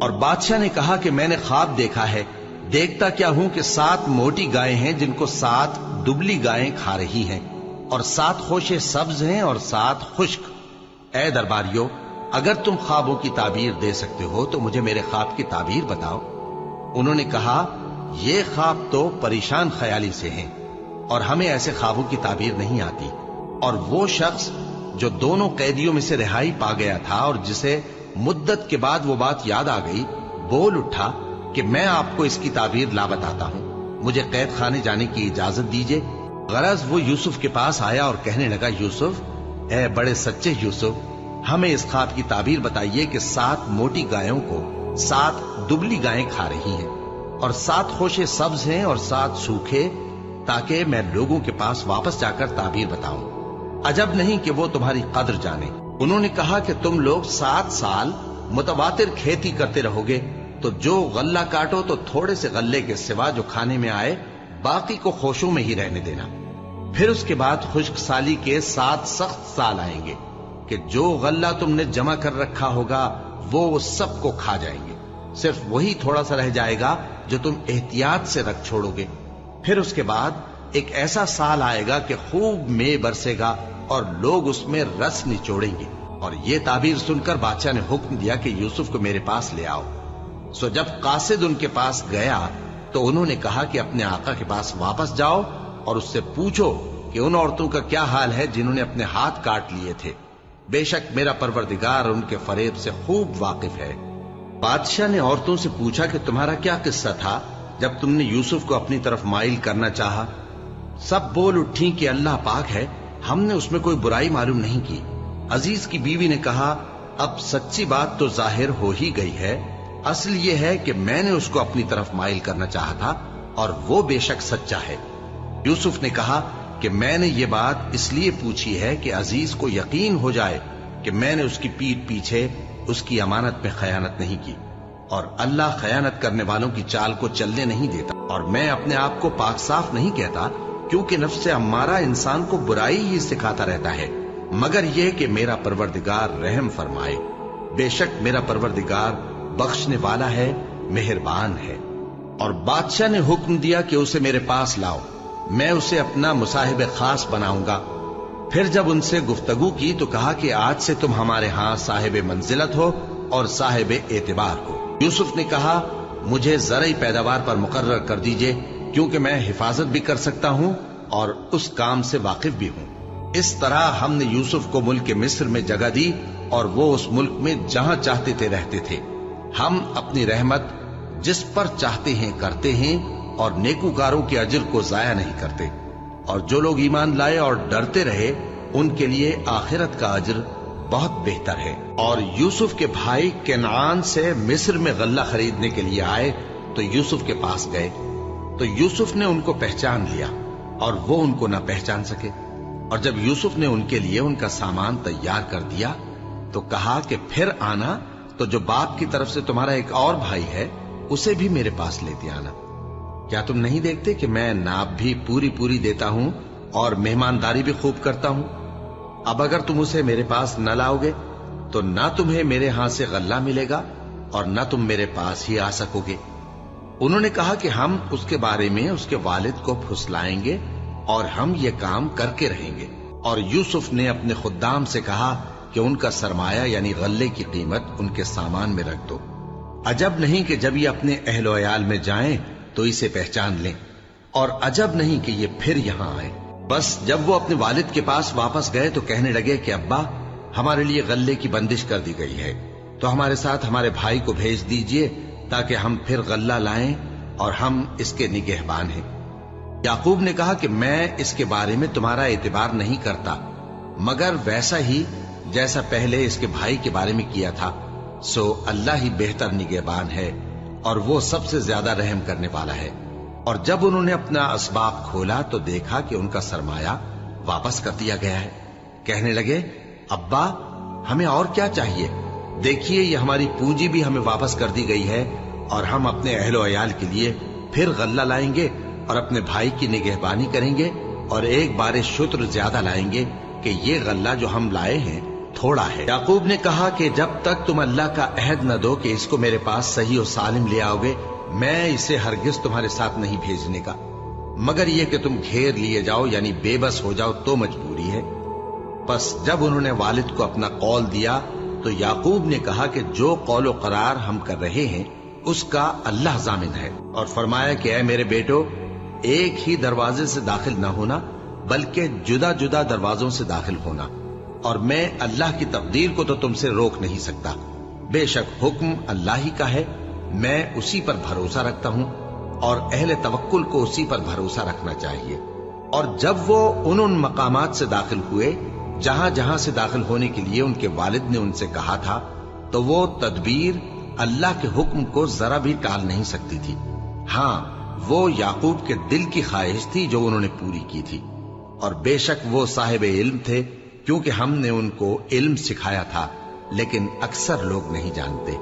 اور بادشاہ نے کہا کہ میں نے خواب دیکھا ہے، دیکھتا کیا ہوں کہ 7 موٹی گائیں ہیں جن کو 7 دبلی گائیں کھا رہی ہیں، اور 7 خوشے سبز ہیں اور 7 خشک۔ اے درباریو، اگر تم خوابوں کی تعبیر دے سکتے ہو تو مجھے میرے خواب کی تعبیر بتاؤ۔ انہوں نے کہا، یہ خواب تو پریشان خیالی سے ہیں اور ہمیں ایسے خوابوں کی تعبیر نہیں آتی۔ اور وہ شخص جو دونوں قیدیوں میں سے رہائی پا گیا تھا اور جسے مدت کے بعد وہ بات یاد آ گئی، بول اٹھا کہ میں آپ کو اس کی تعبیر لا بتاتا ہوں، مجھے قید خانے جانے کی اجازت دیجیے۔ غرض وہ یوسف کے پاس آیا اور کہنے لگا، یوسف، اے بڑے سچے یوسف، ہمیں اس خواب کی تعبیر بتائیے کہ 7 موٹی گایوں کو 7 دبلی گائیں کھا رہی ہیں، اور 7 خوشے سبز ہیں اور 7 سوکھے، تاکہ میں لوگوں کے پاس واپس جا کر تعبیر بتاؤں۔ عجب نہیں کہ وہ تمہاری قدر جانے۔ انہوں نے کہا کہ تم لوگ 7 سال متواتر کھیتی کرتے رہو گے، تو جو غلہ کاٹو تو تھوڑے سے غلے کے سوا جو کھانے میں آئے باقی کو خوشوں میں ہی رہنے دینا۔ پھر اس کے بعد خشک سالی کے 7 سخت سال آئیں گے کہ جو غلہ تم نے جمع کر رکھا ہوگا وہ سب کو کھا جائیں گے، صرف وہی تھوڑا سا رہ جائے گا جو تم احتیاط سے رکھ چھوڑو گے۔ پھر اس کے بعد ایک ایسا سال آئے گا کہ خوب مے برسے گا اور لوگ اس میں رس نچوڑیں گے۔ اور یہ تعبیر سن کر بادشاہ نے حکم دیا کہ یوسف کو میرے پاس لے آؤ۔ سو جب قاصد ان کے پاس گیا تو انہوں نے کہا کہ اپنے آقا کے پاس واپس جاؤ اور اس سے پوچھو کہ ان عورتوں کا کیا حال ہے جنہوں نے اپنے ہاتھ کاٹ لیے تھے، بے شک میرا پروردگار ان کے فریب سے خوب واقف ہے۔ بادشاہ نے عورتوں سے پوچھا کہ تمہارا کیا قصہ تھا جب تم نے یوسف کو اپنی طرف مائل کرنا چاہا؟ سب بول اٹھیں کہ اللہ پاک ہے، ہم نے اس میں کوئی برائی معلوم نہیں کی۔ عزیز کی بیوی نے کہا، اب سچی بات تو ظاہر ہو ہی گئی ہے، اصل یہ ہے کہ میں نے اس کو اپنی طرف مائل کرنا چاہا تھا اور وہ بے شک سچا ہے۔ یوسف نے کہا کہ میں نے یہ بات اس لیے پوچھی ہے کہ عزیز کو یقین ہو جائے کہ میں نے اس کی پیٹھ پیچھے اس کی امانت میں خیانت نہیں کی، اور اللہ خیانت کرنے والوں کی چال کو چلنے نہیں دیتا۔ اور میں اپنے آپ کو پاک صاف نہیں کہتا، کیونکہ نفس امارہ انسان کو برائی ہی سکھاتا رہتا ہے، مگر یہ کہ میرا پروردگار رحم فرمائے، بے شک میرا پروردگار بخشنے والا ہے، مہربان ہے۔ اور بادشاہ نے حکم دیا کہ اسے میرے پاس لاؤ، میں اسے اپنا مصاحب خاص بناؤں گا۔ پھر جب ان سے گفتگو کی تو کہا کہ آج سے تم ہمارے ہاں صاحب منزلت ہو اور صاحب اعتبار ہو۔ یوسف نے کہا، مجھے زرعی پیداوار پر مقرر کر دیجئے، کیونکہ میں حفاظت بھی کر سکتا ہوں اور اس کام سے واقف بھی ہوں۔ اس طرح ہم نے یوسف کو ملک مصر میں جگہ دی اور وہ اس ملک میں جہاں چاہتے تھے رہتے تھے۔ ہم اپنی رحمت جس پر چاہتے ہیں کرتے ہیں اور نیکوکاروں کے اجر کو ضائع نہیں کرتے، اور جو لوگ ایمان لائے اور ڈرتے رہے ان کے لیے آخرت کا اجر بہت بہتر ہے۔ اور یوسف کے بھائی کنعان سے مصر میں غلہ خریدنے کے لیے آئے تو یوسف کے پاس گئے، تو یوسف نے ان کو پہچان لیا اور وہ ان کو نہ پہچان سکے۔ اور جب یوسف نے ان کے لیے ان کا سامان تیار کر دیا تو کہا کہ پھر آنا تو جو باپ کی طرف سے تمہارا ایک اور بھائی ہے اسے بھی میرے پاس لیتے آنا۔ کیا تم نہیں دیکھتے کہ میں ناپ بھی پوری دیتا ہوں اور مہمانداری بھی خوب کرتا ہوں؟ اب اگر تم اسے میرے پاس نہ لاؤ گے تو نہ تمہیں میرے ہاں سے غلہ ملے گا اور نہ تم میرے پاس ہی آ سکو گے۔ انہوں نے کہا کہ ہم اس کے بارے میں اس کے والد کو پھسلائیں گے اور ہم یہ کام کر کے رہیں گے۔ اور یوسف نے اپنے خدام سے کہا کہ ان کا سرمایہ یعنی غلے کی قیمت ان کے سامان میں رکھ دو۔ عجب نہیں کہ جب یہ اپنے اہل و عیال میں جائیں تو اسے پہچان لیں، اور عجب نہیں کہ یہ پھر یہاں آئے۔ بس جب وہ اپنے والد کے پاس واپس گئے تو کہنے لگے کہ ابا، ہمارے لیے غلے کی بندش کر دی گئی ہے، تو ہمارے ساتھ ہمارے بھائی کو بھیج دیجئے تاکہ ہم پھر غلہ لائیں اور ہم اس کے نگہبان ہیں۔ یعقوب نے کہا کہ میں اس کے بارے میں تمہارا اعتبار نہیں کرتا، مگر ویسا ہی جیسا پہلے اس کے بھائی کے بارے میں کیا تھا، سو اللہ ہی بہتر نگہبان ہے اور وہ سب سے زیادہ رحم کرنے والا ہے۔ اور جب انہوں نے اپنا اسباب کھولا تو دیکھا کہ ان کا سرمایہ واپس کر دیا گیا ہے۔ کہنے لگے، ابا ہمیں اور کیا چاہیے؟ دیکھیے یہ ہماری پونجی بھی ہمیں واپس کر دی گئی ہے، اور ہم اپنے اہل و عیال کے لیے پھر غلہ لائیں گے اور اپنے بھائی کی نگہبانی کریں گے، اور ایک بار شتر زیادہ لائیں گے کہ یہ غلہ جو ہم لائے ہیں تھوڑا ہے۔ یعقوب نے کہا کہ جب تک تم اللہ کا عہد نہ دو کہ اس کو میرے پاس صحیح و سالم لے آؤ گے، میں اسے ہرگز تمہارے ساتھ نہیں بھیجنے کا، مگر یہ کہ تم گھیر لیے جاؤ یعنی بے بس ہو جاؤ تو مجبوری ہے۔ پس جب انہوں نے والد کو اپنا قول دیا تو یعقوب نے کہا کہ جو قول و قرار ہم کر رہے ہیں اس کا اللہ ضامن ہے، اور فرمایا کہ اے میرے بیٹو، ایک ہی دروازے سے داخل نہ ہونا بلکہ جدا جدا دروازوں سے داخل ہونا، اور میں اللہ کی تقدیر کو تو تم سے روک نہیں سکتا، بے شک حکم اللہ ہی کا ہے، میں اسی پر بھروسہ رکھتا ہوں، اور اہل توکل کو اسی پر بھروسہ رکھنا چاہیے۔ اور جب وہ ان مقامات سے داخل ہوئے جہاں جہاں سے داخل ہونے کے لیے ان کے والد نے ان سے کہا تھا، تو وہ تدبیر اللہ کے حکم کو ذرا بھی ٹال نہیں سکتی تھی۔ ہاں، وہ یعقوب کے دل کی خواہش تھی جو انہوں نے پوری کی تھی، اور بے شک وہ صاحب علم تھے، کیونکہ ہم نے ان کو علم سکھایا تھا، لیکن اکثر لوگ نہیں جانتے۔